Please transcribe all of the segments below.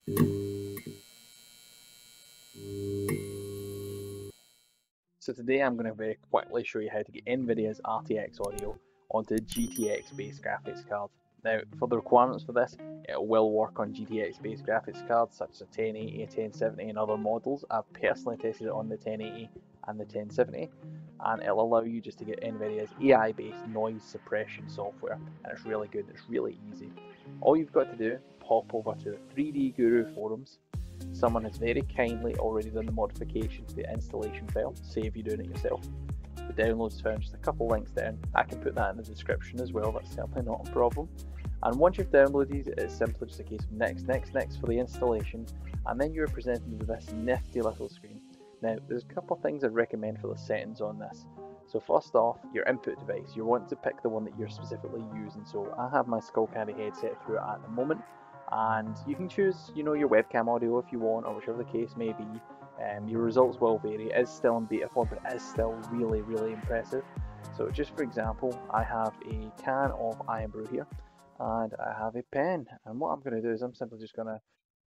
So today I'm going to very quickly show you how to get NVIDIA's RTX audio onto GTX based graphics cards. Now, for the requirements for this, it will work on GTX based graphics cards such as a 1080, a 1070 and other models. I've personally tested it on the 1080 and the 1070, and it'll allow you just to get NVIDIA's AI based noise suppression software, and it's really good, it's really easy. All you've got to do, pop over to the 3D Guru forums. Someone has very kindly already done the modification to the installation file, save you doing it yourself. The download's found, just a couple links down. I can put that in the description as well, that's certainly not a problem. And once you've downloaded it, it's simply just a case of next for the installation, and then you're presented with this nifty little screen. Now, there's a couple of things I'd recommend for the settings on this. So first off, your input device, you want to pick the one that you're specifically using. So I have my Skullcandy headset through it at the moment, and you can choose, your webcam audio if you want, or whichever the case may be. Your results will vary. It is still in beta form, but it is still really, really impressive. So just for example, I have a can of Iron Brew here, and I have a pen. And what I'm going to do is I'm simply just going to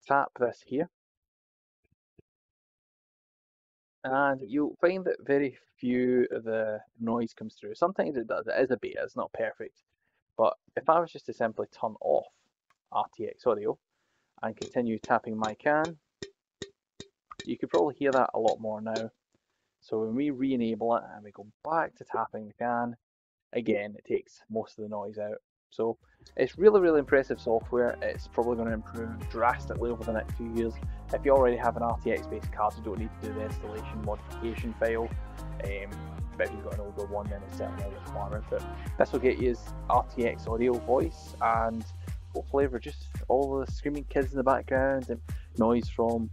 tap this here. And you'll find that very few of the noise comes through. Sometimes it does, it is a beta, it's not perfect. But if I was just to simply turn off RTX audio and continue tapping my can, you could probably hear that a lot more now. So when we re-enable it and we go back to tapping the can, again it takes most of the noise out. So it's really, really impressive software. It's probably going to improve drastically over the next few years. If you already have an RTX based card, you don't need to do the installation modification file. But if you've got an older one, then it's certainly a requirement. But this will get you RTX audio voice, and hopefully reduce all the screaming kids in the background and noise from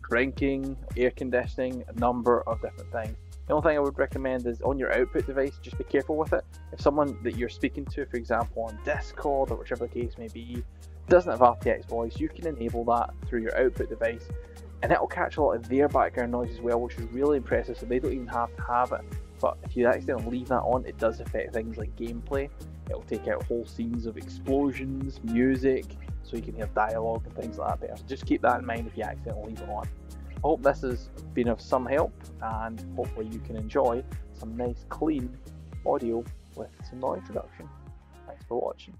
drinking, air conditioning, a number of different things. The only thing I would recommend is on your output device, just be careful with it. If someone that you're speaking to, for example on Discord or whichever the case may be, doesn't have RTX voice, you can enable that through your output device, and it will catch a lot of their background noise as well, which is really impressive, so they don't even have to have it. But if you accidentally leave that on, it does affect things like gameplay. It will take out whole scenes of explosions, music, so you can hear dialogue and things like that better. So just keep that in mind if you accidentally leave it on. I hope this has been of some help, and hopefully you can enjoy some nice clean audio with some noise reduction. Thanks for watching.